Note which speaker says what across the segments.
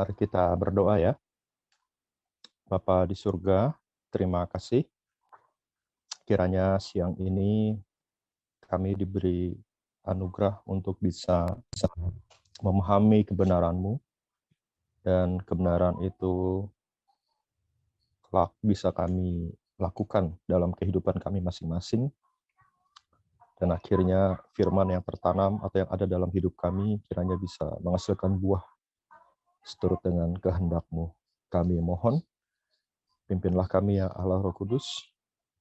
Speaker 1: Mari kita berdoa ya. Bapa di surga, terima kasih. Kiranya siang ini kami diberi anugerah untuk bisa memahami kebenaran-Mu, dan kebenaran itu kelak bisa kami lakukan dalam kehidupan kami masing-masing. Dan akhirnya firman yang tertanam atau yang ada dalam hidup kami kiranya bisa menghasilkan buah seturut dengan kehendak-Mu. Kami mohon, pimpinlah kami ya Allah Roh Kudus,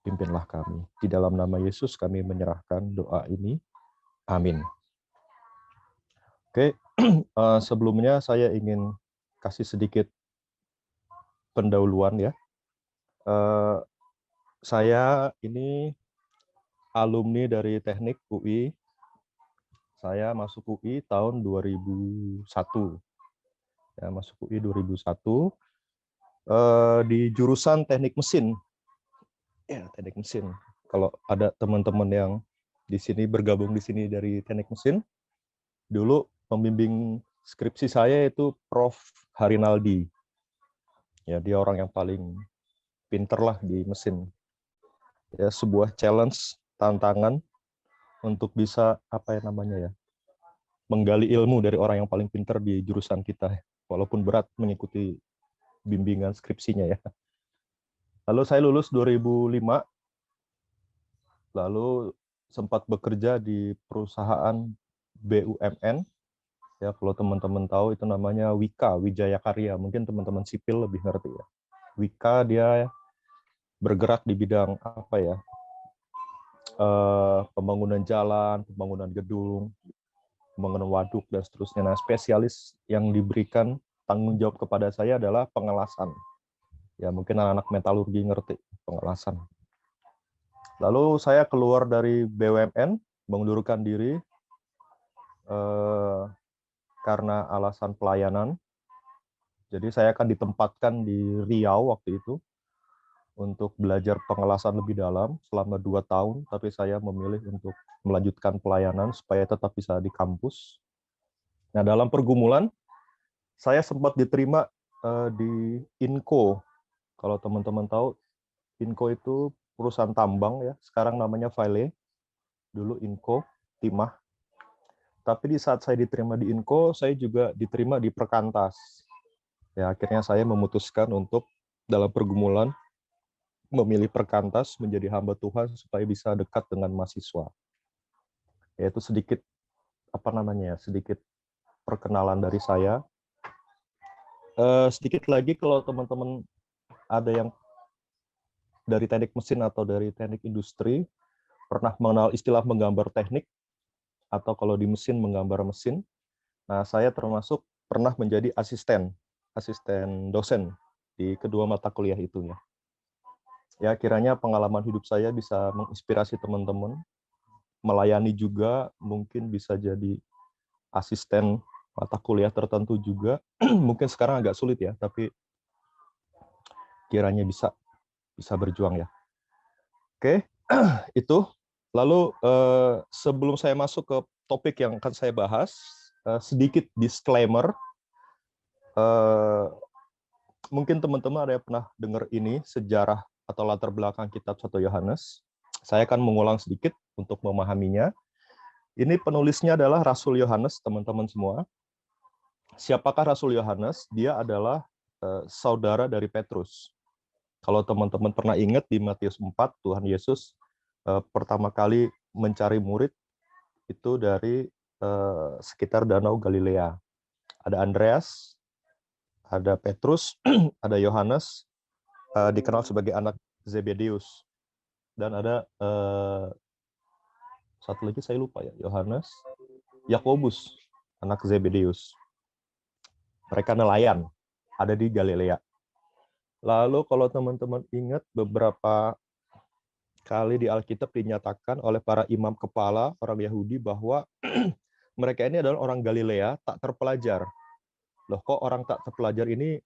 Speaker 1: pimpinlah kami. Di dalam nama Yesus kami menyerahkan doa ini. Amin. Oke, sebelumnya saya ingin kasih sedikit pendahuluan ya. Saya ini alumni dari Teknik UI. Saya masuk UI tahun 2001. Ya, masuk UI 2001 di jurusan Teknik Mesin. Ya, Teknik Mesin. Kalau ada teman-teman yang di sini bergabung di sini dari Teknik Mesin, dulu pembimbing skripsi saya itu Prof. Harinaldi. Ya, dia orang yang paling pinter lah di mesin. Ya, sebuah challenge, tantangan untuk bisa menggali ilmu dari orang yang paling pinter di jurusan kita. Walaupun berat mengikuti bimbingan skripsinya ya. Lalu saya lulus 2005, lalu sempat bekerja di perusahaan BUMN. Ya, kalau teman-teman tahu itu namanya Wika, Wijaya Karya. Mungkin teman-teman sipil lebih ngerti ya. Wika dia bergerak di bidang pembangunan jalan, pembangunan gedung, pembangunan waduk, dan seterusnya. Nah, spesialis yang diberikan tanggung jawab kepada saya adalah pengelasan. Ya, mungkin anak-anak metalurgi ngerti pengelasan. Lalu saya keluar dari BUMN, mengundurkan diri karena alasan pelayanan. Jadi saya akan ditempatkan di Riau waktu itu untuk belajar pengelasan lebih dalam selama 2 tahun, tapi saya memilih untuk melanjutkan pelayanan supaya tetap bisa di kampus. Nah, dalam pergumulan, saya sempat diterima di Inco. Kalau teman-teman tahu, Inco itu perusahaan tambang ya, sekarang namanya Vale, dulu Inco, Timah. Tapi di saat saya diterima di Inco, saya juga diterima di Perkantas. Ya, akhirnya saya memutuskan untuk dalam pergumulan memilih Perkantas menjadi hamba Tuhan supaya bisa dekat dengan mahasiswa. Yaitu sedikit sedikit perkenalan dari saya. Sedikit lagi kalau teman-teman ada yang dari teknik mesin atau dari teknik industri pernah mengenal istilah menggambar teknik atau kalau di mesin menggambar mesin. Nah, saya termasuk pernah menjadi asisten dosen di kedua mata kuliah itu ya. Ya, kiranya pengalaman hidup saya bisa menginspirasi teman-teman, melayani juga, mungkin bisa jadi asisten mata kuliah tertentu juga. Mungkin sekarang agak sulit ya, tapi kiranya bisa berjuang ya. Oke, itu. Lalu sebelum saya masuk ke topik yang akan saya bahas, sedikit disclaimer. Mungkin teman-teman ada yang pernah dengar ini, sejarah atau latar belakang kitab 1 Yohanes. Saya akan mengulang sedikit untuk memahaminya. Ini penulisnya adalah Rasul Yohanes, teman-teman semua. Siapakah Rasul Yohanes? Dia adalah saudara dari Petrus. Kalau teman-teman pernah ingat di Matius 4, Tuhan Yesus pertama kali mencari murid itu dari sekitar Danau Galilea. Ada Andreas, ada Petrus, ada Yohanes, dikenal sebagai anak Zebedeus, dan ada satu lagi saya lupa ya, Yohanes, Yakobus, anak Zebedeus. Mereka nelayan, ada di Galilea. Lalu kalau teman-teman ingat, beberapa kali di Alkitab dinyatakan oleh para imam kepala orang Yahudi bahwa mereka ini adalah orang Galilea tak terpelajar. Loh, kok orang tak terpelajar ini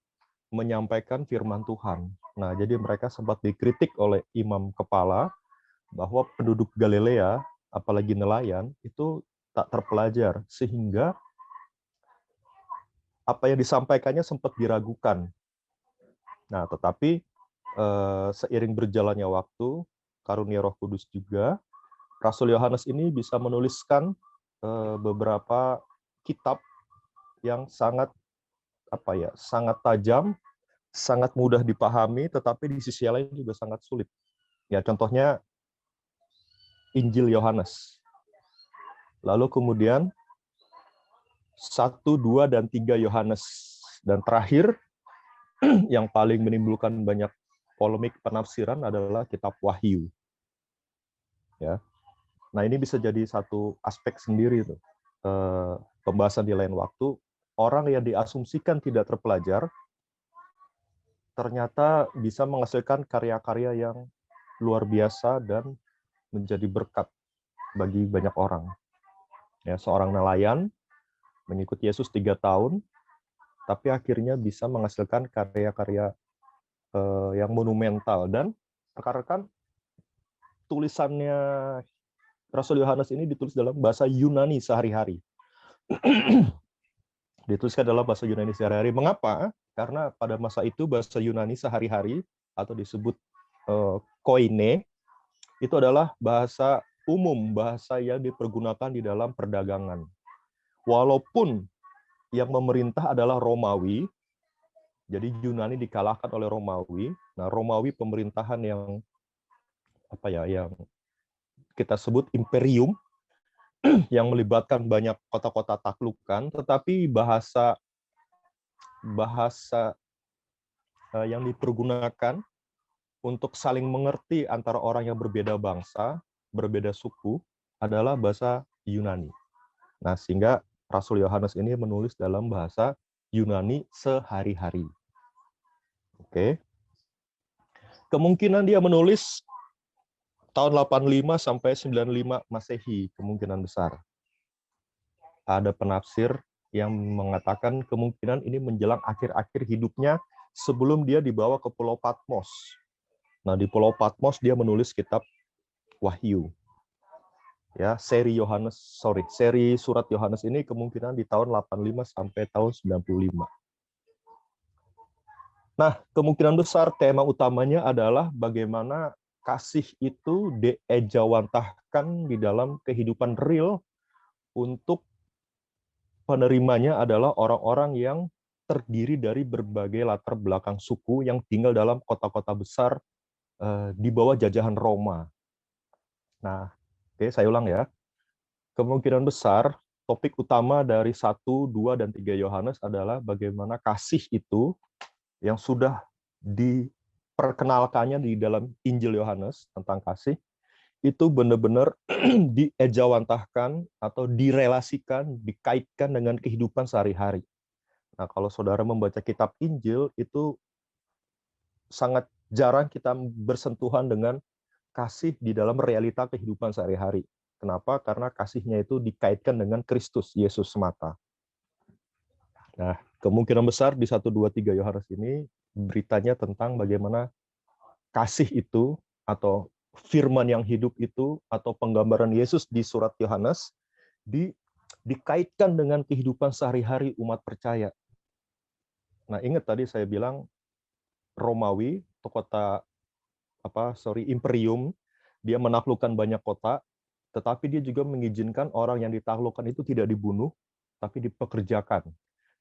Speaker 1: menyampaikan firman Tuhan? Nah, jadi mereka sempat dikritik oleh imam kepala bahwa penduduk Galilea, apalagi nelayan, itu tak terpelajar, sehingga apa yang disampaikannya sempat diragukan. Nah, tetapi seiring berjalannya waktu, karunia Roh Kudus juga, Rasul Yohanes ini bisa menuliskan beberapa kitab yang sangat sangat tajam, sangat mudah dipahami, tetapi di sisi lain juga sangat sulit. Ya, contohnya Injil Yohanes. Lalu kemudian 1, 2, dan 3 Yohanes. Dan terakhir, yang paling menimbulkan banyak polemik penafsiran adalah kitab Wahyu. Ya. Nah, ini bisa jadi satu aspek sendiri tuh. Pembahasan di lain waktu. Orang yang diasumsikan tidak terpelajar ternyata bisa menghasilkan karya-karya yang luar biasa dan menjadi berkat bagi banyak orang. Ya, seorang nelayan mengikuti Yesus 3 tahun, tapi akhirnya bisa menghasilkan karya-karya yang monumental. Dan rekan-rekan, tulisannya Rasul Yohanes ini ditulis dalam bahasa Yunani sehari-hari. Dituliskan dalam bahasa Yunani sehari-hari. Mengapa? Karena pada masa itu bahasa Yunani sehari-hari atau disebut koine itu adalah bahasa umum, bahasa yang dipergunakan di dalam perdagangan. Walaupun yang memerintah adalah Romawi, jadi Yunani dikalahkan oleh Romawi. Nah, Romawi pemerintahan yang yang kita sebut imperium, yang melibatkan banyak kota-kota taklukan, tetapi bahasa yang dipergunakan untuk saling mengerti antara orang yang berbeda bangsa, berbeda suku, adalah bahasa Yunani. Nah, sehingga Rasul Yohanes ini menulis dalam bahasa Yunani sehari-hari. Oke. Kemungkinan dia menulis tahun 85 sampai 95 Masehi, kemungkinan besar. Ada penafsir yang mengatakan kemungkinan ini menjelang akhir-akhir hidupnya sebelum dia dibawa ke Pulau Patmos. Nah, di Pulau Patmos dia menulis kitab Wahyu. Ya, seri surat Yohanes ini kemungkinan di tahun 85 sampai tahun 95. Nah, kemungkinan besar tema utamanya adalah bagaimana kasih itu diejawantahkan di dalam kehidupan real untuk penerimanya adalah orang-orang yang terdiri dari berbagai latar belakang suku yang tinggal dalam kota-kota besar di bawah jajahan Roma. Nah, oke, saya ulang ya. Kemungkinan besar topik utama dari 1, 2, dan 3 Yohanes adalah bagaimana kasih itu yang sudah diperkenalkannya di dalam Injil Yohanes tentang kasih, itu benar-benar diejawantahkan atau direlasikan, dikaitkan dengan kehidupan sehari-hari. Nah, kalau saudara membaca kitab Injil, itu sangat jarang kita bersentuhan dengan kasih di dalam realita kehidupan sehari-hari. Kenapa? Karena kasihnya itu dikaitkan dengan Kristus, Yesus semata. Nah, kemungkinan besar di 1, 2, 3 Yohanes ini beritanya tentang bagaimana kasih itu atau firman yang hidup itu atau penggambaran Yesus di surat Yohanes dikaitkan dengan kehidupan sehari-hari umat percaya. Nah, ingat tadi saya bilang Romawi, imperium, dia menaklukkan banyak kota, tetapi dia juga mengizinkan orang yang ditaklukkan itu tidak dibunuh, tapi dipekerjakan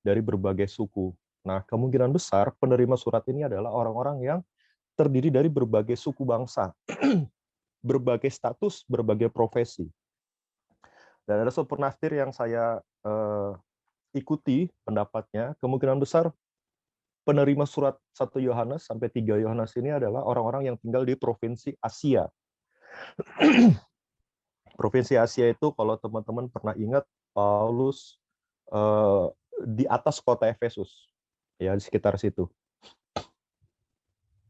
Speaker 1: dari berbagai suku. Nah, kemungkinan besar penerima surat ini adalah orang-orang yang terdiri dari berbagai suku bangsa, berbagai status, berbagai profesi. Dan ada satu penafsir yang saya ikuti pendapatnya, kemungkinan besar penerima surat 1 Yohanes sampai 3 Yohanes ini adalah orang-orang yang tinggal di provinsi Asia. Provinsi Asia itu kalau teman-teman pernah ingat, Paulus di atas kota Efesus, ya di sekitar situ.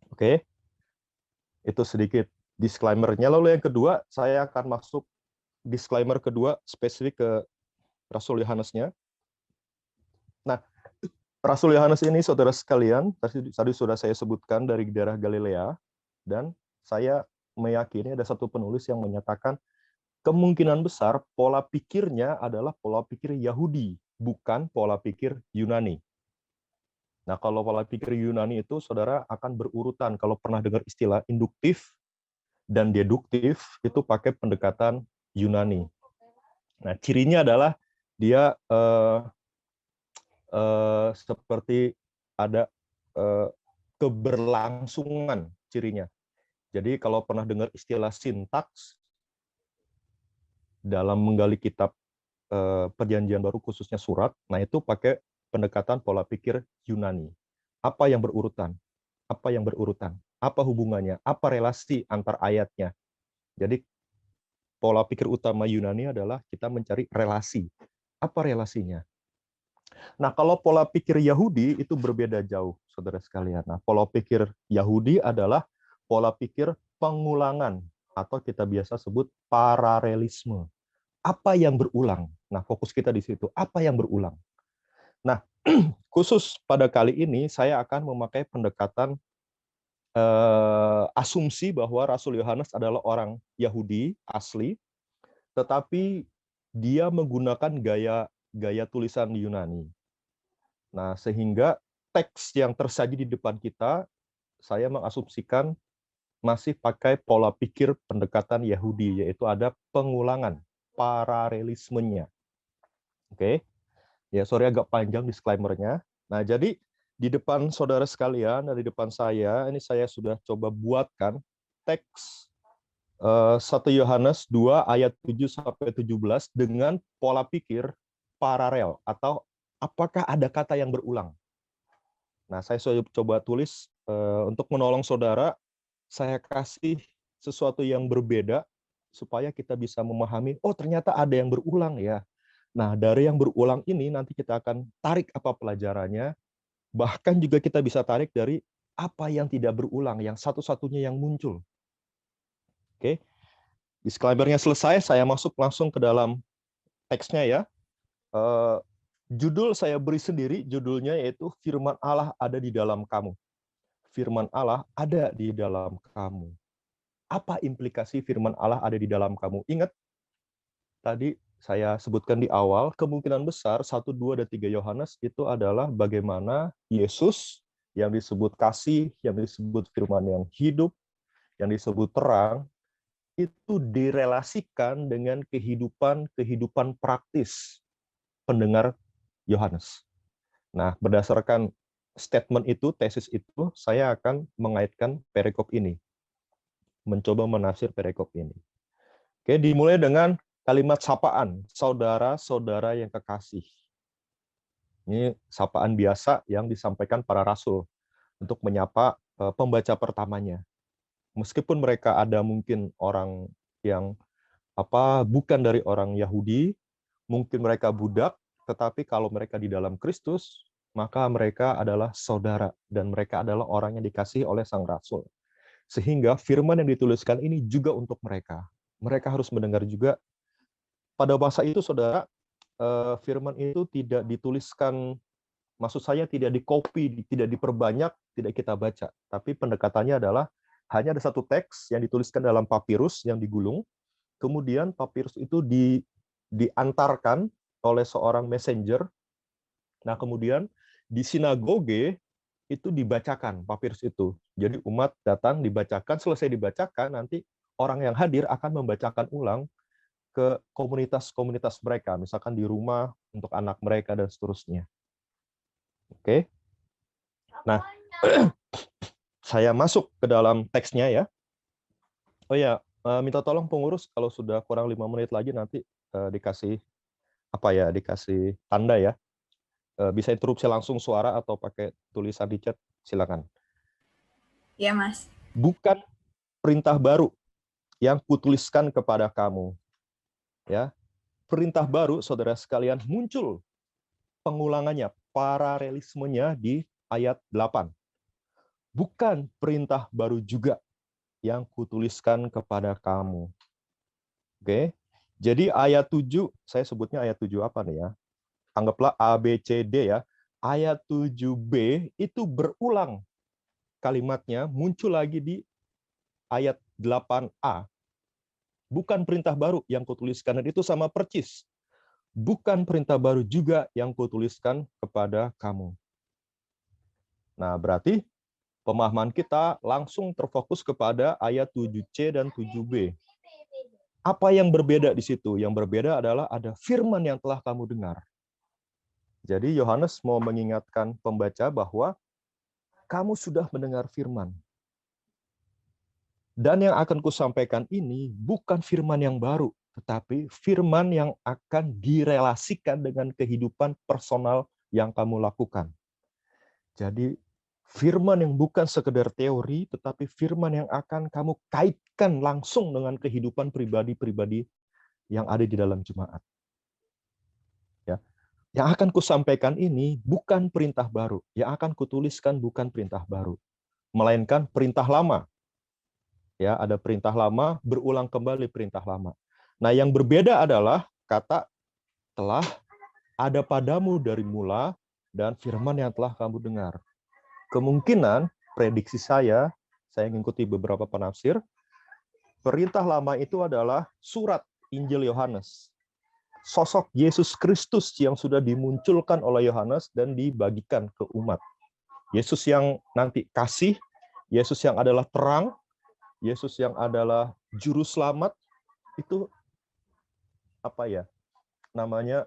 Speaker 1: Oke, itu sedikit disclaimer-nya. Lalu yang kedua, saya akan masuk disclaimer kedua spesifik ke Rasul Yohanesnya. Nah, Rasul Yohanes ini, saudara sekalian, tadi sudah saya sebutkan dari daerah Galilea, dan saya meyakini ada satu penulis yang menyatakan kemungkinan besar pola pikirnya adalah pola pikir Yahudi, bukan pola pikir Yunani. Nah, kalau pola pikir Yunani itu, saudara, akan berurutan. Kalau pernah dengar istilah induktif dan deduktif, itu pakai pendekatan Yunani. Nah, cirinya adalah dia seperti ada eh, keberlangsungan cirinya. Jadi kalau pernah dengar istilah sintaks dalam menggali kitab Perjanjian Baru khususnya surat, nah itu pakai pendekatan pola pikir Yunani. Apa yang berurutan? Apa yang berurutan? Apa hubungannya? Apa relasi antar ayatnya? Jadi pola pikir utama Yunani adalah kita mencari relasi. Apa relasinya? Nah, kalau pola pikir Yahudi itu berbeda jauh, saudara sekalian. Nah, pola pikir Yahudi adalah pola pikir pengulangan atau kita biasa sebut paralelisme. Apa yang berulang? Nah, fokus kita di situ. Apa yang berulang? Nah, khusus pada kali ini saya akan memakai pendekatan asumsi bahwa Rasul Yohanes adalah orang Yahudi asli, tetapi dia menggunakan gaya tulisan Yunani. Nah, sehingga teks yang tersaji di depan kita, saya mengasumsikan masih pakai pola pikir pendekatan Yahudi, yaitu ada pengulangan, paralelismenya. Oke, ya sorry agak panjang disclaimer-nya. Nah, jadi di depan saudara sekalian, dan di depan saya, ini saya sudah coba buatkan teks 1 Yohanes 2 ayat 7-17 dengan pola pikir paralel, atau apakah ada kata yang berulang. Nah, saya coba tulis untuk menolong saudara, saya kasih sesuatu yang berbeda supaya kita bisa memahami, oh ternyata ada yang berulang ya. Nah, dari yang berulang ini nanti kita akan tarik apa pelajarannya, bahkan juga kita bisa tarik dari apa yang tidak berulang, yang satu-satunya yang muncul. Oke, disclaimer-nya selesai, saya masuk langsung ke dalam teksnya ya. Judul saya beri sendiri, judulnya yaitu Firman Allah ada di dalam kamu. Firman Allah ada di dalam kamu. Apa implikasi firman Allah ada di dalam kamu? Ingat, tadi saya sebutkan di awal, kemungkinan besar 1, 2, dan 3 Yohanes itu adalah bagaimana Yesus yang disebut kasih, yang disebut firman yang hidup, yang disebut terang, itu direlasikan dengan kehidupan praktis pendengar Yohanes. Nah, berdasarkan statement itu, tesis itu, saya akan mengaitkan perikop ini, mencoba menafsir perikop ini. Oke, dimulai dengan kalimat sapaan, saudara-saudara yang kekasih. Ini sapaan biasa yang disampaikan para rasul untuk menyapa pembaca pertamanya. Meskipun mereka ada mungkin orang yang bukan dari orang Yahudi, mungkin mereka budak, tetapi kalau mereka di dalam Kristus, maka mereka adalah saudara dan mereka adalah orang yang dikasihi oleh sang rasul. Sehingga firman yang dituliskan ini juga untuk mereka. Mereka harus mendengar juga. Pada masa itu, saudara, firman itu tidak dituliskan, maksud saya tidak dikopi, tidak diperbanyak, tidak kita baca. Tapi pendekatannya adalah hanya ada satu teks yang dituliskan dalam papirus yang digulung, kemudian papirus itu diantarkan oleh seorang messenger. Nah, kemudian di sinagoge itu dibacakan papirus itu. Jadi umat datang dibacakan, selesai dibacakan, nanti orang yang hadir akan membacakan ulang ke komunitas-komunitas mereka, misalkan di rumah, untuk anak mereka, dan seterusnya. Oke. Nah, saya masuk ke dalam teksnya ya. Oh ya, minta tolong pengurus kalau sudah kurang 5 menit lagi nanti dikasih dikasih tanda ya. Bisa interupsi langsung suara atau pakai tulisan di chat, silakan.
Speaker 2: Ya, Mas.
Speaker 1: Bukan perintah baru yang kutuliskan kepada kamu. Ya. Perintah baru, saudara sekalian, muncul pengulangannya, paralelismenya di ayat 8. Bukan perintah baru juga yang kutuliskan kepada kamu. Oke. Jadi ayat 7, saya sebutnya ayat 7 apa nih ya? Anggaplah A, B, C, D ya. Ayat 7b itu berulang kalimatnya, muncul lagi di ayat 8a. Bukan perintah baru yang kutuliskan, dan itu sama percis. Bukan perintah baru juga yang kutuliskan kepada kamu. Nah, berarti pemahaman kita langsung terfokus kepada ayat 7C dan 7B. Apa yang berbeda di situ? Yang berbeda adalah ada firman yang telah kamu dengar. Jadi Yohanes mau mengingatkan pembaca bahwa kamu sudah mendengar firman. Dan yang akan kusampaikan ini bukan firman yang baru, tetapi firman yang akan direlasikan dengan kehidupan personal yang kamu lakukan. Jadi firman yang bukan sekedar teori, tetapi firman yang akan kamu kaitkan langsung dengan kehidupan pribadi-pribadi yang ada di dalam jemaat. Ya. Yang akan kusampaikan ini bukan perintah baru. Yang akan kutuliskan bukan perintah baru, melainkan perintah lama. Ya, ada perintah lama, berulang kembali perintah lama. Nah, yang berbeda adalah kata telah ada padamu dari mula dan firman yang telah kamu dengar. Kemungkinan prediksi saya mengikuti beberapa penafsir, perintah lama itu adalah surat Injil Yohanes. Sosok Yesus Kristus yang sudah dimunculkan oleh Yohanes dan dibagikan ke umat. Yesus yang nanti kasih, Yesus yang adalah terang, Yesus yang adalah juru selamat, itu apa ya namanya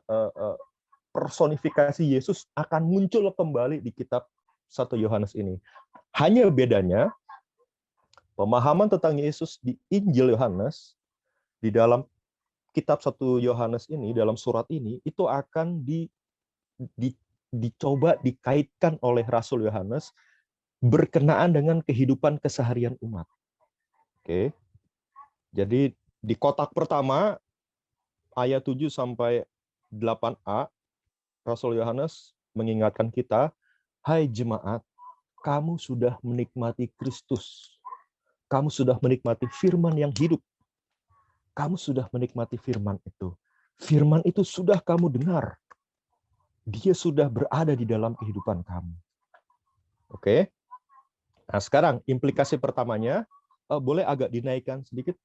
Speaker 1: personifikasi Yesus akan muncul kembali di kitab 1 Yohanes ini. Hanya bedanya pemahaman tentang Yesus di Injil Yohanes di dalam kitab 1 Yohanes ini, dalam surat ini, itu akan dicoba dikaitkan oleh Rasul Yohanes berkenaan dengan kehidupan keseharian umat. Oke. Jadi di kotak pertama ayat 7 sampai 8a, Rasul Yohanes mengingatkan kita, hai jemaat, kamu sudah menikmati Kristus. Kamu sudah menikmati firman yang hidup. Kamu sudah menikmati firman itu. Firman itu sudah kamu dengar. Dia sudah berada di dalam kehidupan kamu. Oke. Nah, sekarang implikasi pertamanya, boleh agak dinaikkan sedikit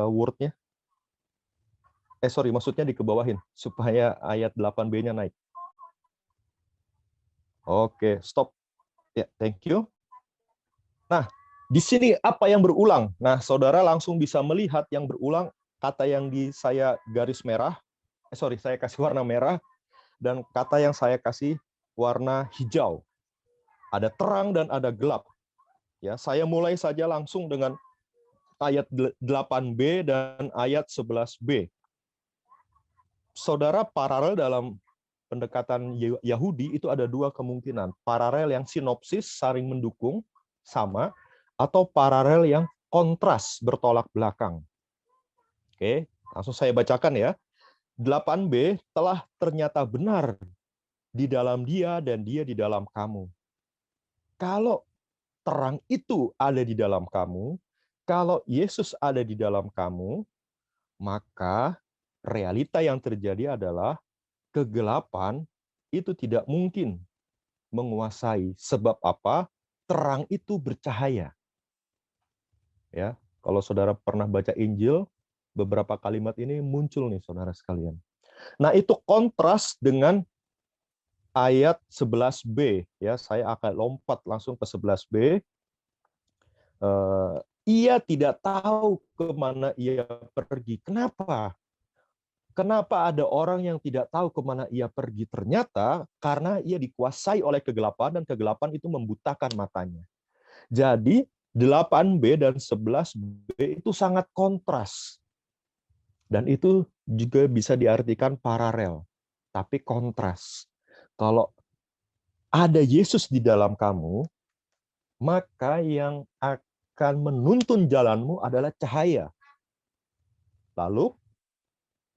Speaker 1: word-nya. Maksudnya dikebawahin supaya ayat 8b-nya naik. Oke, stop. Ya, thank you. Nah, di sini apa yang berulang? Nah, saudara langsung bisa melihat yang berulang, kata yang saya garis merah, saya kasih warna merah, dan kata yang saya kasih warna hijau. Ada terang dan ada gelap. Ya, saya mulai saja langsung dengan ayat 8b dan ayat 11b. Saudara, paralel dalam pendekatan Yahudi itu ada dua kemungkinan. Paralel yang sinopsis, saling mendukung, sama, atau paralel yang kontras, bertolak belakang. Oke, langsung saya bacakan ya. 8b, telah ternyata benar di dalam dia dan dia di dalam kamu. Kalau terang itu ada di dalam kamu, kalau Yesus ada di dalam kamu, maka realita yang terjadi adalah kegelapan itu tidak mungkin menguasai. Sebab apa? Terang itu bercahaya. Ya, kalau saudara pernah baca Injil, beberapa kalimat ini muncul nih saudara sekalian. Nah, itu kontras dengan ayat 11b, ya. Saya akan lompat langsung ke 11b. Ia tidak tahu kemana ia pergi. Kenapa? Kenapa ada orang yang tidak tahu kemana ia pergi? Ternyata karena ia dikuasai oleh kegelapan dan kegelapan itu membutakan matanya. Jadi 8b dan 11b itu sangat kontras. Dan itu juga bisa diartikan paralel, tapi kontras. Kalau ada Yesus di dalam kamu, maka yang akan menuntun jalanmu adalah cahaya. Lalu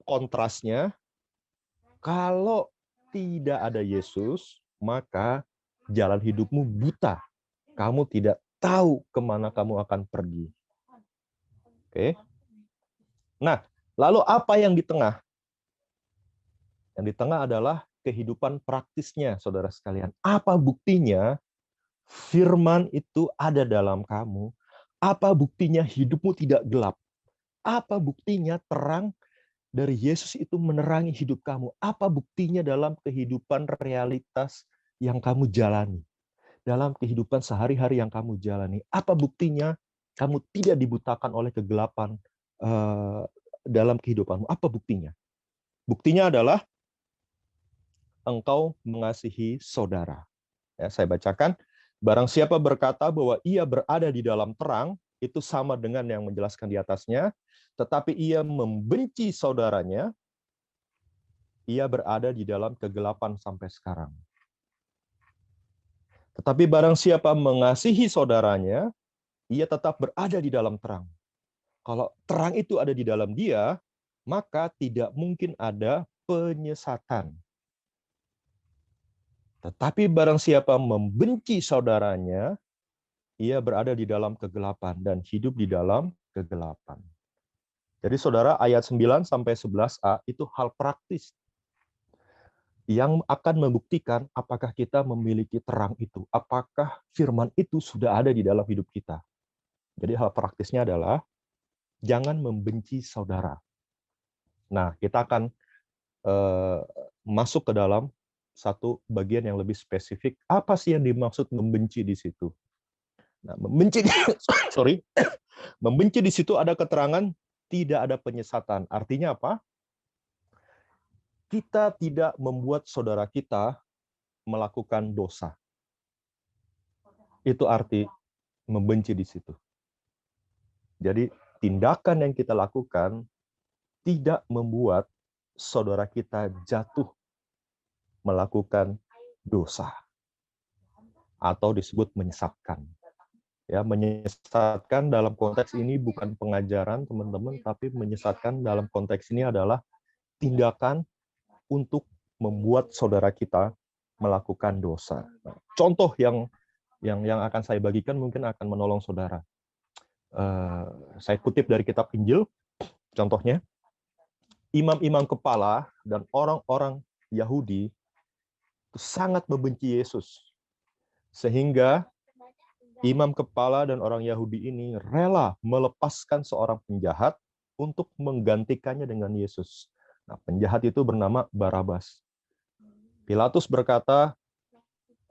Speaker 1: kontrasnya, kalau tidak ada Yesus, maka jalan hidupmu buta. Kamu tidak tahu kemana kamu akan pergi. Oke. Nah, lalu apa yang di tengah? Yang di tengah adalah kehidupan praktisnya, saudara sekalian. Apa buktinya firman itu ada dalam kamu? Apa buktinya hidupmu tidak gelap? Apa buktinya terang dari Yesus itu menerangi hidup kamu? Apa buktinya dalam kehidupan realitas yang kamu jalani? dalam kehidupan sehari-hari yang kamu jalani? Apa buktinya kamu tidak dibutakan oleh kegelapan dalam kehidupanmu? Apa buktinya? Buktinya adalah engkau mengasihi saudara. Ya, saya bacakan, barang siapa berkata bahwa ia berada di dalam terang, itu sama dengan yang menjelaskan di atasnya, tetapi ia membenci saudaranya, ia berada di dalam kegelapan sampai sekarang. Tetapi barang siapa mengasihi saudaranya, ia tetap berada di dalam terang. Kalau terang itu ada di dalam dia, maka tidak mungkin ada penyesatan. Tetapi barang siapa membenci saudaranya, ia berada di dalam kegelapan dan hidup di dalam kegelapan. Jadi saudara, ayat 9 sampai 11a itu hal praktis yang akan membuktikan apakah kita memiliki terang itu, apakah firman itu sudah ada di dalam hidup kita. Jadi hal praktisnya adalah jangan membenci saudara. Nah, kita akan masuk ke dalam satu bagian yang lebih spesifik. Apa sih yang dimaksud membenci di situ? Nah, membenci membenci di situ ada keterangan tidak ada penyesatan. Artinya apa? Kita tidak membuat saudara kita melakukan dosa. Itu arti membenci di situ. Jadi tindakan yang kita lakukan tidak membuat saudara kita jatuh melakukan dosa atau disebut menyesatkan. Ya, menyesatkan dalam konteks ini bukan pengajaran teman-teman, tapi menyesatkan dalam konteks ini adalah tindakan untuk membuat saudara kita melakukan dosa. Nah, contoh yang akan saya bagikan mungkin akan menolong saudara. Saya kutip dari kitab Injil, contohnya, imam-imam kepala dan orang-orang Yahudi itu sangat membenci Yesus. Sehingga imam kepala dan orang Yahudi ini rela melepaskan seorang penjahat untuk menggantikannya dengan Yesus. Nah, penjahat itu bernama Barabas. Pilatus berkata,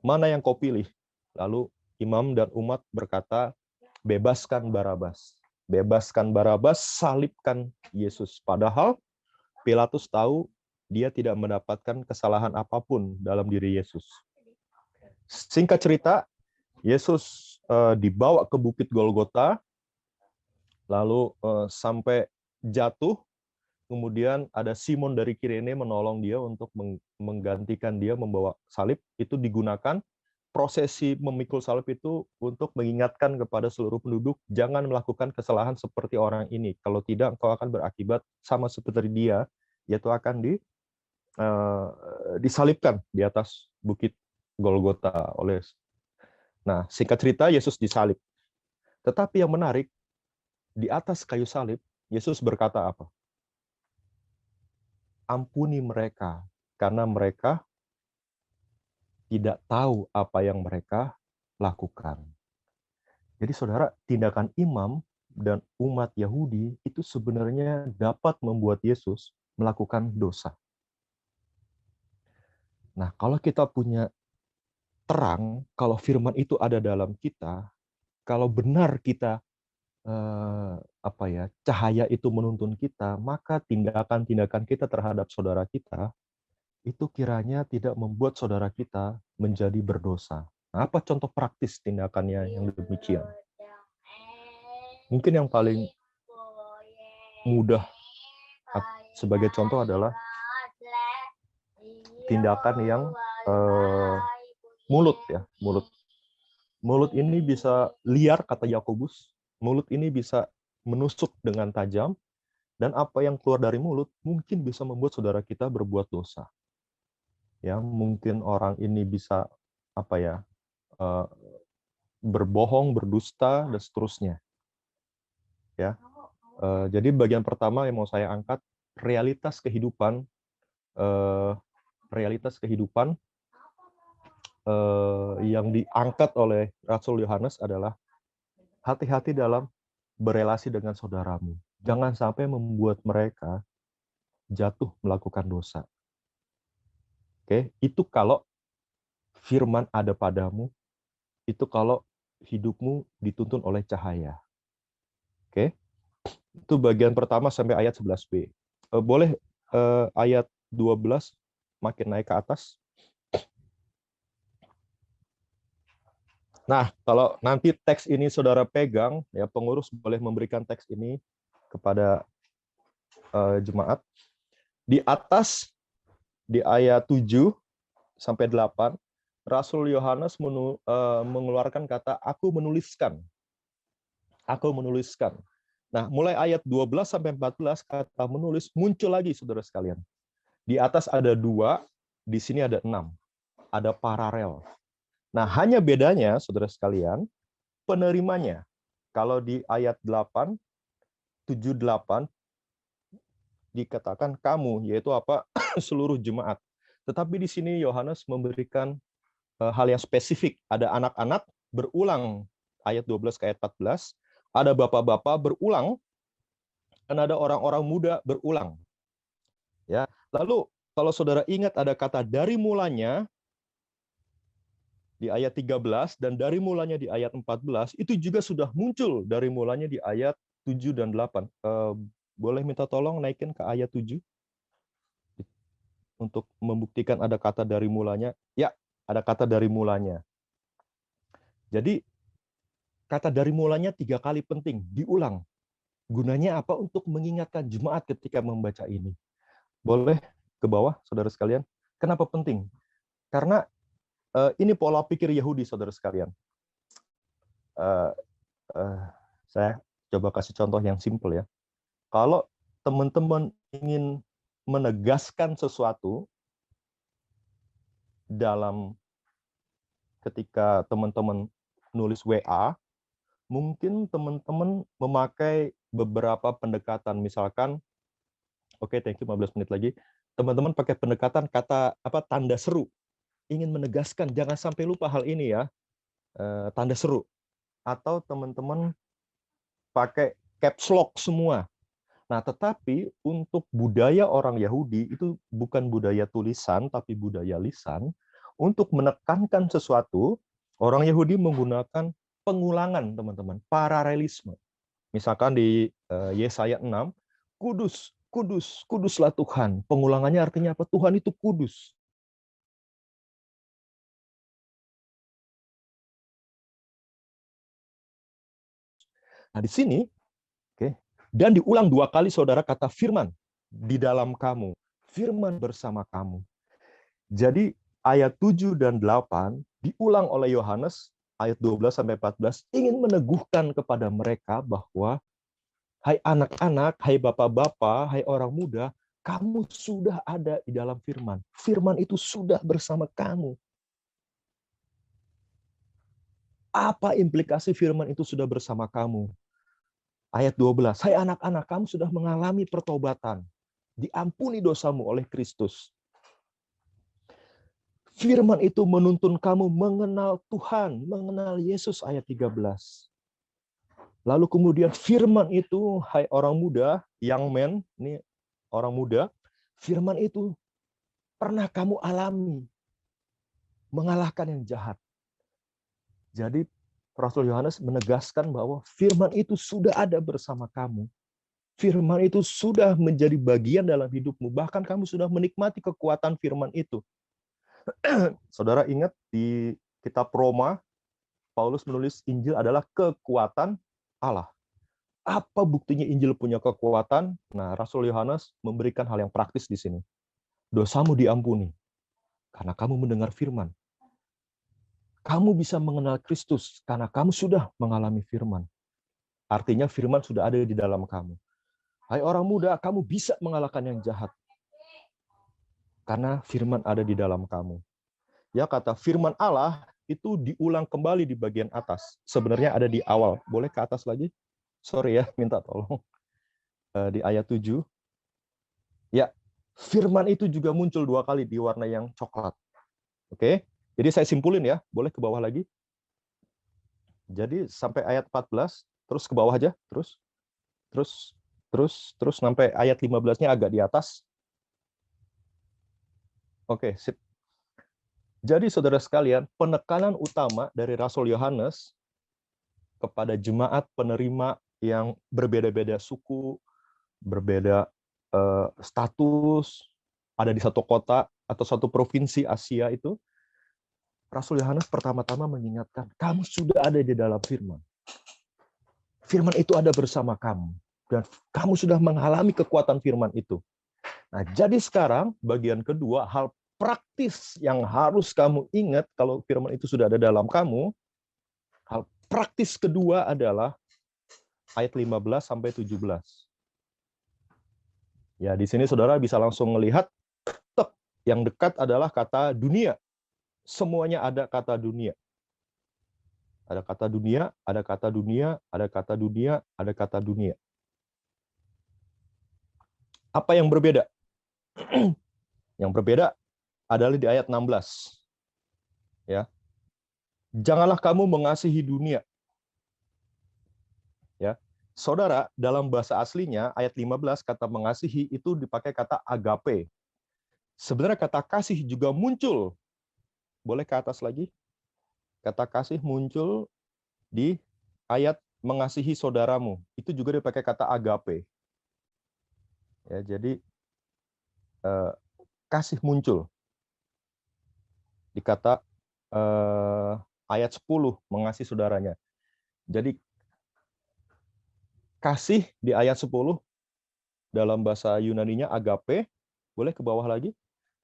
Speaker 1: mana yang kau pilih? Lalu imam dan umat berkata, bebaskan Barabas. Bebaskan Barabas, salibkan Yesus. Padahal Pilatus tahu dia tidak mendapatkan kesalahan apapun dalam diri Yesus. Singkat cerita, Yesus dibawa ke Bukit Golgota, lalu sampai jatuh. Kemudian ada Simon dari Kirene menolong dia untuk menggantikan dia membawa salib. Itu digunakan prosesi memikul salib itu untuk mengingatkan kepada seluruh penduduk, jangan melakukan kesalahan seperti orang ini. Kalau tidak, engkau akan berakibat sama seperti dia, yaitu akan disalibkan di atas Bukit Golgota oleh. Nah, singkat cerita, Yesus disalib. Tetapi yang menarik, di atas kayu salib, Yesus berkata apa? Ampuni mereka, karena mereka tidak tahu apa yang mereka lakukan. Jadi saudara, tindakan imam dan umat Yahudi itu sebenarnya dapat membuat Yesus melakukan dosa. Nah, kalau kita punya terang, kalau firman itu ada dalam kita, kalau benar kita cahaya itu menuntun kita, maka tindakan-tindakan kita terhadap saudara kita itu kiranya tidak membuat saudara kita menjadi berdosa. Nah, apa contoh praktis tindakannya yang demikian? Mungkin yang paling mudah sebagai contoh adalah tindakan yang mulut ya, mulut. Mulut ini bisa liar, kata Yakobus. Mulut ini bisa menusuk dengan tajam, dan apa yang keluar dari mulut mungkin bisa membuat saudara kita berbuat dosa. Ya, mungkin orang ini bisa berbohong, berdusta, dan seterusnya. Ya, jadi bagian pertama yang mau saya angkat, realitas kehidupan yang diangkat oleh Rasul Yohanes adalah hati-hati dalam berelasi dengan saudaramu. Jangan sampai membuat mereka jatuh melakukan dosa. Oke, itu kalau firman ada padamu itu kalau hidupmu dituntun oleh cahaya. Oke? Itu bagian pertama sampai ayat 11b. Boleh ayat 12 makin naik ke atas. Nah, kalau nanti teks ini saudara pegang, ya pengurus boleh memberikan teks ini kepada jemaat. Di atas, di ayat 7 sampai 8, Rasul Yohanes mengeluarkan kata, aku menuliskan. Aku menuliskan. Nah, mulai ayat 12 sampai 14, kata menulis muncul lagi, saudara sekalian. Di atas ada 2, di sini ada 6. Ada paralel. Nah, hanya bedanya, saudara sekalian, penerimanya. Kalau di ayat 8, 7, 8, dikatakan kamu, yaitu apa? Seluruh jemaat. Tetapi di sini Yohanes memberikan hal yang spesifik. Ada anak-anak berulang, ayat 12 ke ayat 14. Ada bapak-bapak berulang, dan ada orang-orang muda berulang. Ya. Lalu, kalau saudara ingat ada kata dari mulanya, di ayat 13 dan dari mulanya di ayat 14 itu juga sudah muncul dari mulanya di ayat 7 dan 8. Boleh minta tolong naikin ke ayat 7 untuk membuktikan ada kata dari mulanya. Ya, ada kata dari mulanya. Jadi kata dari mulanya 3 kali penting, diulang. Gunanya apa? Untuk mengingatkan jemaat ketika membaca ini. Boleh ke bawah, saudara sekalian. Kenapa penting? Karena ini pola pikir Yahudi, saudara sekalian. Saya coba kasih contoh yang simpel ya. Kalau teman-teman ingin menegaskan sesuatu dalam ketika teman-teman nulis WA, mungkin teman-teman memakai beberapa pendekatan. Misalkan, oke, thank you, 15 menit lagi. Teman-teman pakai pendekatan kata tanda seru. Ingin menegaskan, jangan sampai lupa hal ini ya. Tanda seru. Atau teman-teman pakai caps lock semua. Nah, tetapi untuk budaya orang Yahudi itu bukan budaya tulisan, tapi budaya lisan. Untuk menekankan sesuatu, orang Yahudi menggunakan pengulangan, teman-teman, paralelisme. Misalkan di Yesaya 6, kudus, kudus, kuduslah Tuhan. Pengulangannya artinya apa? Tuhan itu kudus. Nah, di sini, dan diulang 2 kali, saudara, kata firman di dalam kamu, firman bersama kamu. Jadi ayat 7 dan 8 diulang oleh Yohanes, ayat 12 sampai 14, ingin meneguhkan kepada mereka bahwa hai anak-anak, hai bapak-bapak, hai orang muda, kamu sudah ada di dalam firman. Firman itu sudah bersama kamu. Apa implikasi firman itu sudah bersama kamu? Ayat 12, hai anak-anak, kamu sudah mengalami pertobatan. Diampuni dosamu oleh Kristus. Firman itu menuntun kamu mengenal Tuhan, mengenal Yesus, ayat 13. Lalu kemudian firman itu, hai orang muda, young man, ini orang muda, firman itu pernah kamu alami, mengalahkan yang jahat. Jadi Rasul Yohanes menegaskan bahwa firman itu sudah ada bersama kamu. Firman itu sudah menjadi bagian dalam hidupmu. Bahkan kamu sudah menikmati kekuatan firman itu. Saudara ingat di kitab Roma, Paulus menulis Injil adalah kekuatan Allah. Apa buktinya Injil punya kekuatan? Nah, Rasul Yohanes memberikan hal yang praktis di sini. Dosamu diampuni karena kamu mendengar firman. Kamu bisa mengenal Kristus karena kamu sudah mengalami firman. Artinya firman sudah ada di dalam kamu. Hai orang muda, kamu bisa mengalahkan yang jahat karena firman ada di dalam kamu. Ya, kata firman Allah itu diulang kembali di bagian atas. Sebenarnya ada di awal. Boleh ke atas lagi? Sorry ya, minta tolong. Di ayat 7. Ya, firman itu juga muncul 2 kali di warna yang coklat. Oke, jadi saya simpulin ya. Boleh ke bawah lagi. Jadi sampai ayat 14, terus ke bawah aja, terus sampai ayat 15-nya agak di atas. Oke, sip. Jadi saudara sekalian, penekanan utama dari Rasul Yohanes kepada jemaat penerima yang berbeda-beda suku, berbeda status, ada di satu kota atau satu provinsi Asia itu, Rasul Yohanes pertama-tama mengingatkan, kamu sudah ada di dalam firman. Firman itu ada bersama kamu. Dan kamu sudah mengalami kekuatan firman itu. Nah, jadi sekarang bagian kedua, hal praktis yang harus kamu ingat kalau firman itu sudah ada dalam kamu. Hal praktis kedua adalah ayat 15 sampai 17. Ya, di sini saudara bisa langsung melihat yang dekat adalah kata dunia. Semuanya ada kata dunia. Ada kata dunia, ada kata dunia, ada kata dunia, ada kata dunia. Apa yang berbeda? Yang berbeda adalah di ayat 16. Ya. Janganlah kamu mengasihi dunia. Ya. Saudara, dalam bahasa aslinya ayat 15 kata mengasihi itu dipakai kata agape. Sebenarnya kata kasih juga muncul. Boleh ke atas lagi? Kata kasih muncul di ayat mengasihi saudaramu. Itu juga dipakai kata agape. Ya, jadi kasih muncul di kata ayat 10 mengasihi saudaranya. Jadi kasih di ayat 10 dalam bahasa Yunaninya agape. Boleh ke bawah lagi?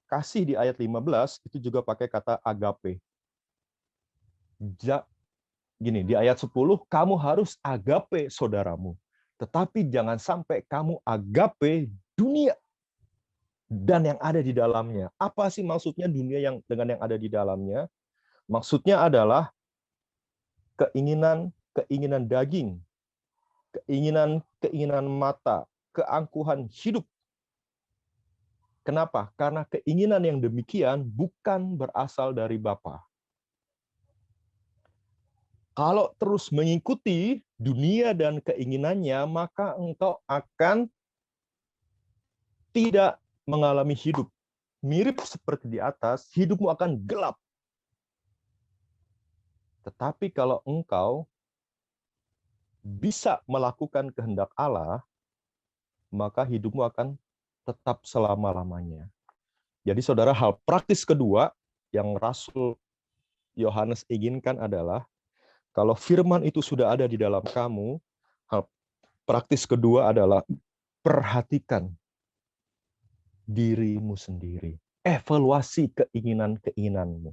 Speaker 1: Kasih di ayat 15 itu juga pakai kata agape. Gini, di ayat 10 kamu harus agape saudaramu. Tetapi jangan sampai kamu agape dunia dan yang ada di dalamnya. Apa sih maksudnya dunia yang dengan yang ada di dalamnya? Maksudnya adalah keinginan daging, keinginan mata, keangkuhan hidup. Kenapa? Karena keinginan yang demikian bukan berasal dari Bapa. Kalau terus mengikuti dunia dan keinginannya, maka engkau akan tidak mengalami hidup. Mirip seperti di atas, hidupmu akan gelap. Tetapi kalau engkau bisa melakukan kehendak Allah, maka hidupmu akan tetap selama-lamanya. Jadi saudara, hal praktis kedua yang Rasul Yohanes inginkan adalah kalau firman itu sudah ada di dalam kamu, hal praktis kedua adalah perhatikan dirimu sendiri. Evaluasi keinginan-keinginanmu.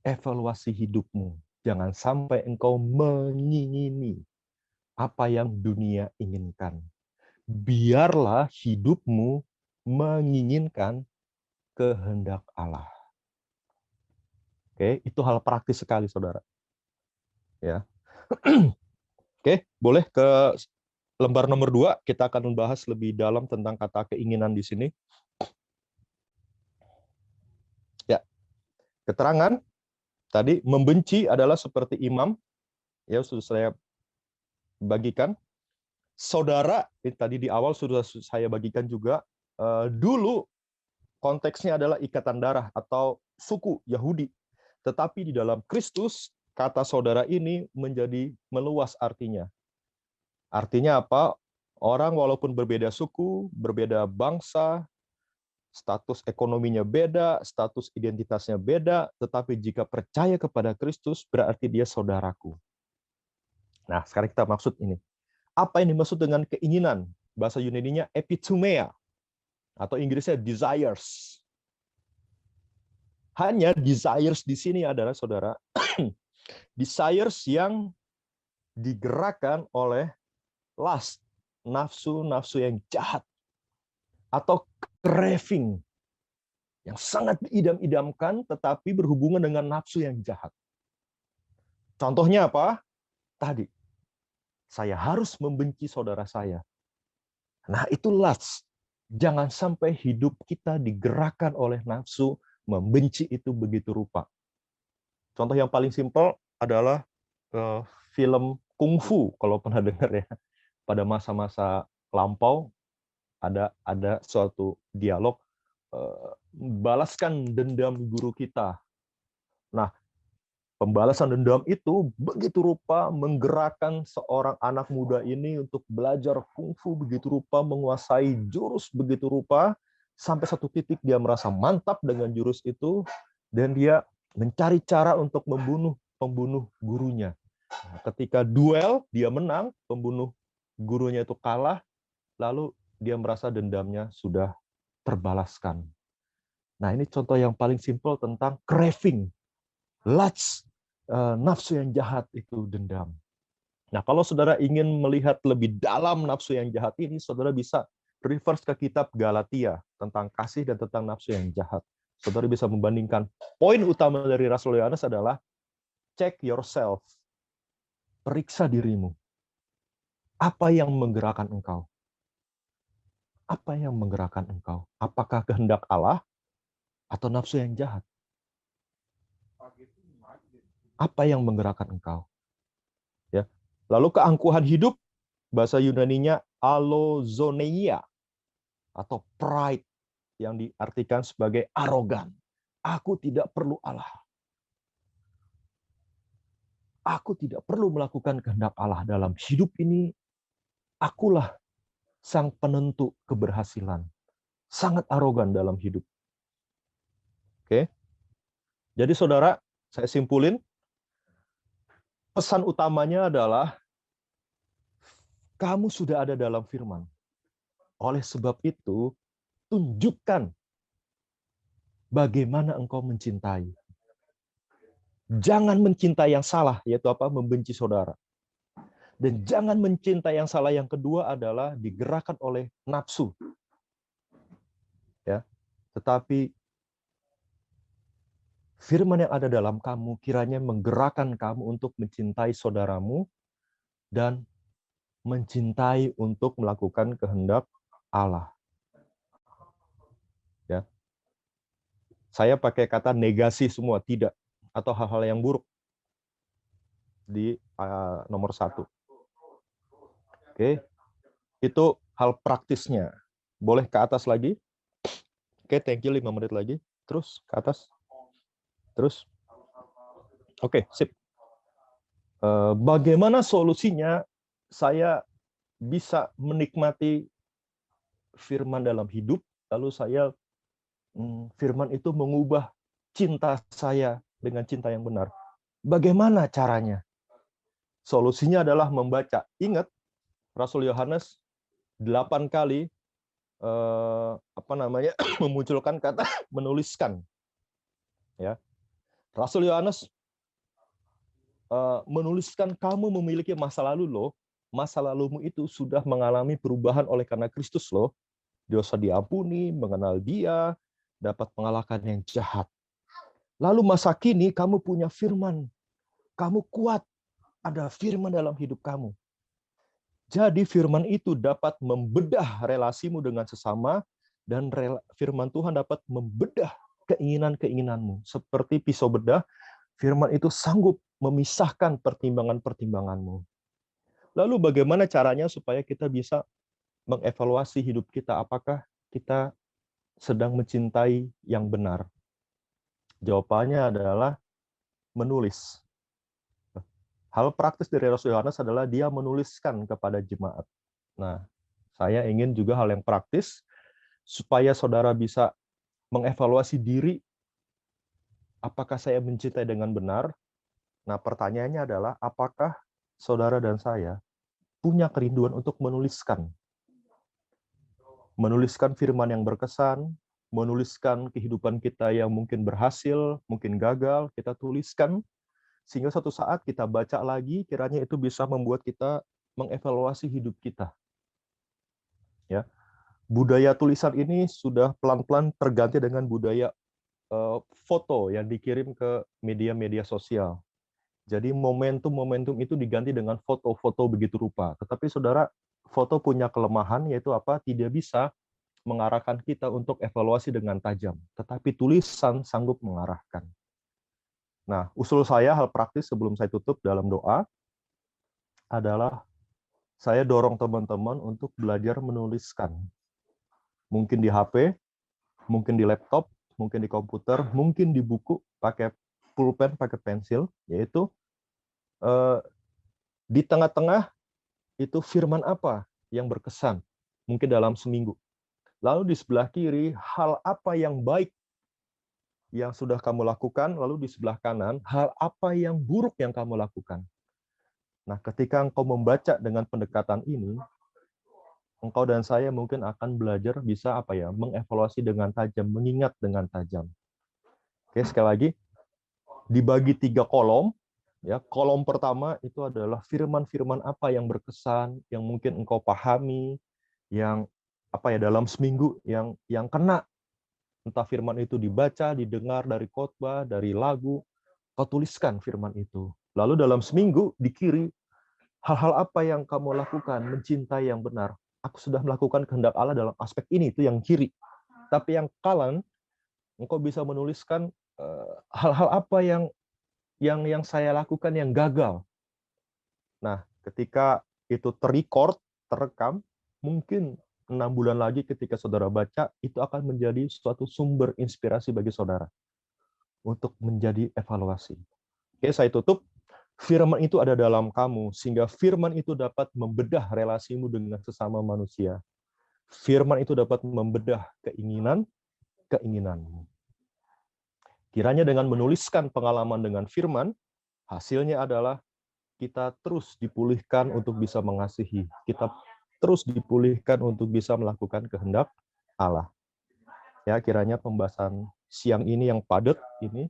Speaker 1: Evaluasi hidupmu. Jangan sampai engkau mengingini apa yang dunia inginkan. Biarlah hidupmu menginginkan kehendak Allah. Oke, itu hal praktis sekali, saudara. Ya. Oke, boleh ke lembar nomor 2. Kita akan membahas lebih dalam tentang kata keinginan di sini. Ya, keterangan tadi membenci adalah seperti imam. Ya, sudah saya bagikan. Saudara, tadi di awal sudah saya bagikan juga. Dulu konteksnya adalah ikatan darah atau suku Yahudi. Tetapi di dalam Kristus, kata saudara ini menjadi meluas artinya. Artinya apa? Orang walaupun berbeda suku, berbeda bangsa, status ekonominya beda, status identitasnya beda, tetapi jika percaya kepada Kristus, berarti dia saudaraku. Nah, sekarang kita maksud ini. Apa yang dimaksud dengan keinginan? Bahasa Yunaninya epithumia, atau Inggrisnya desires. Hanya desires di sini adalah, saudara, desires yang digerakkan oleh lust, nafsu-nafsu yang jahat, atau craving, yang sangat diidam-idamkan, tetapi berhubungan dengan nafsu yang jahat. Contohnya apa? Tadi, saya harus membenci saudara saya. Nah, itu lust. Jangan sampai hidup kita digerakkan oleh nafsu membenci itu begitu rupa. Contoh yang paling simpel adalah film kungfu, kalau pernah dengar ya. Pada masa-masa lampau ada suatu dialog, balaskan dendam guru kita. Nah, pembalasan dendam itu begitu rupa menggerakkan seorang anak muda ini untuk belajar kungfu begitu rupa, menguasai jurus begitu rupa, sampai satu titik dia merasa mantap dengan jurus itu, dan dia mencari cara untuk membunuh pembunuh gurunya. Ketika duel, dia menang, pembunuh gurunya itu kalah, lalu dia merasa dendamnya sudah terbalaskan. Nah, ini contoh yang paling simpel tentang craving, lust, nafsu yang jahat itu dendam. Nah, kalau saudara ingin melihat lebih dalam nafsu yang jahat ini, saudara bisa reverse ke kitab Galatia tentang kasih dan tentang nafsu yang jahat. Saudara bisa membandingkan. Poin utama dari Rasul Yohanes adalah check yourself, periksa dirimu. Apa yang menggerakkan engkau? Apa yang menggerakkan engkau? Apakah kehendak Allah atau nafsu yang jahat? Apa yang menggerakkan engkau? Ya. Lalu keangkuhan hidup, bahasa Yunaninya alozoneia atau pride yang diartikan sebagai arogan. Aku tidak perlu Allah. Aku tidak perlu melakukan kehendak Allah dalam hidup ini. Akulah sang penentu keberhasilan. Sangat arogan dalam hidup. Oke. Jadi saudara, saya simpulin, pesan utamanya adalah kamu sudah ada dalam firman. Oleh sebab itu, tunjukkan bagaimana engkau mencintai. Jangan mencintai yang salah, yaitu apa? Membenci saudara. Dan jangan mencintai yang salah yang kedua adalah digerakkan oleh nafsu. Ya. Tetapi firman yang ada dalam kamu kiranya menggerakkan kamu untuk mencintai saudaramu dan mencintai untuk melakukan kehendak Allah. Ya. Saya pakai kata negasi semua, tidak, atau hal-hal yang buruk di nomor 1. Oke, itu hal praktisnya. Boleh ke atas lagi? Oke, thank you, 5 menit lagi. Terus ke atas. Terus. Oke, sip. Bagaimana solusinya saya bisa menikmati firman dalam hidup, lalu saya firman itu mengubah cinta saya dengan cinta yang benar. Bagaimana caranya? Solusinya adalah membaca. Ingat, Rasul Yohanes 8 kali memunculkan kata menuliskan. Ya. Rasul Yohanes menuliskan kamu memiliki masa lalu loh. Masa lalumu itu sudah mengalami perubahan oleh karena Kristus loh. Dosa diampuni, mengenal Dia, dapat mengalahkan yang jahat. Lalu masa kini kamu punya firman. Kamu kuat. Ada firman dalam hidup kamu. Jadi firman itu dapat membedah relasimu dengan sesama dan firman Tuhan dapat membedah keinginan-keinginanmu. Seperti pisau bedah, firman itu sanggup memisahkan pertimbangan-pertimbanganmu. Lalu bagaimana caranya supaya kita bisa mengevaluasi hidup kita? Apakah kita sedang mencintai yang benar? Jawabannya adalah menulis. Hal praktis dari Rasul Yohanes adalah dia menuliskan kepada jemaat. Nah, saya ingin juga hal yang praktis supaya saudara bisa mengevaluasi diri, apakah saya mencintai dengan benar? Nah, pertanyaannya adalah apakah saudara dan saya punya kerinduan untuk menuliskan firman yang berkesan, menuliskan kehidupan kita yang mungkin berhasil, mungkin gagal, kita tuliskan, sehingga suatu saat kita baca lagi, kiranya itu bisa membuat kita mengevaluasi hidup kita. Ya, budaya tulisan ini sudah pelan-pelan terganti dengan budaya foto yang dikirim ke media-media sosial. Jadi momentum-momentum itu diganti dengan foto-foto begitu rupa. Tetapi saudara, foto punya kelemahan, yaitu apa? Tidak bisa mengarahkan kita untuk evaluasi dengan tajam. Tetapi tulisan sanggup mengarahkan. Nah, usul saya hal praktis sebelum saya tutup dalam doa adalah saya dorong teman-teman untuk belajar menuliskan. Mungkin di HP, mungkin di laptop, mungkin di komputer, mungkin di buku, pakai pulpen, pakai pensil, yaitu di tengah-tengah itu firman apa yang berkesan, mungkin dalam seminggu. Lalu di sebelah kiri, hal apa yang baik yang sudah kamu lakukan, lalu di sebelah kanan, hal apa yang buruk yang kamu lakukan. Nah, ketika engkau membaca dengan pendekatan ini, engkau dan saya mungkin akan belajar bisa mengevaluasi dengan tajam, mengingat dengan tajam. Oke, sekali lagi, dibagi 3 kolom. Ya, kolom pertama itu adalah firman-firman apa yang berkesan, yang mungkin engkau pahami, yang dalam seminggu yang kena. Entah firman itu dibaca, didengar dari khotbah, dari lagu, kau tuliskan firman itu. Lalu dalam seminggu di kiri, hal-hal apa yang kamu lakukan, mencintai yang benar. Aku sudah melakukan kehendak Allah dalam aspek ini, itu yang kiri. Tapi yang kanan, engkau bisa menuliskan hal-hal apa yang saya lakukan yang gagal. Nah, ketika itu terekam, mungkin 6 bulan lagi ketika saudara baca, itu akan menjadi suatu sumber inspirasi bagi saudara untuk menjadi evaluasi. Oke, saya tutup. Firman itu ada dalam kamu, sehingga firman itu dapat membedah relasimu dengan sesama manusia. Firman itu dapat membedah keinginanmu. Kiranya dengan menuliskan pengalaman dengan firman, hasilnya adalah kita terus dipulihkan untuk bisa mengasihi. Kita terus dipulihkan untuk bisa melakukan kehendak Allah. Ya, kiranya pembahasan siang ini yang padat ini,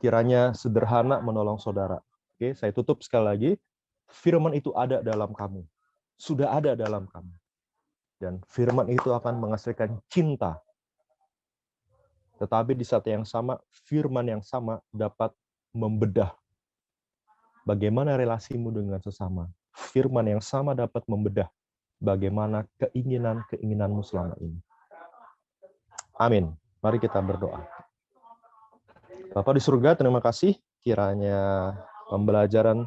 Speaker 1: kiranya sederhana menolong saudara. Oke, saya tutup sekali lagi. Firman itu ada dalam kamu. Sudah ada dalam kamu. Dan firman itu akan menghasilkan cinta. Tetapi di saat yang sama, firman yang sama dapat membedah bagaimana relasimu dengan sesama. Firman yang sama dapat membedah bagaimana keinginanmu selama ini. Amin. Mari kita berdoa. Bapa di surga, terima kasih kiranya pembelajaran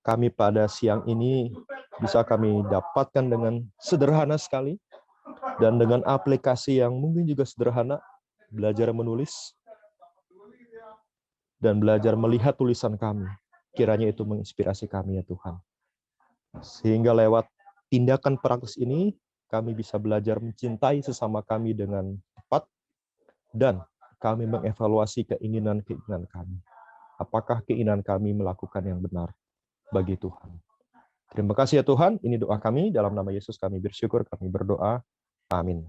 Speaker 1: kami pada siang ini bisa kami dapatkan dengan sederhana sekali dan dengan aplikasi yang mungkin juga sederhana, belajar menulis dan belajar melihat tulisan kami. Kiranya itu menginspirasi kami ya Tuhan. Sehingga lewat tindakan praktis ini, kami bisa belajar mencintai sesama kami dengan tepat, dan kami mengevaluasi keinginan-keinginan kami. Apakah keinginan kami melakukan yang benar bagi Tuhan. Terima kasih ya Tuhan, ini doa kami, dalam nama Yesus kami bersyukur, kami berdoa. Amin.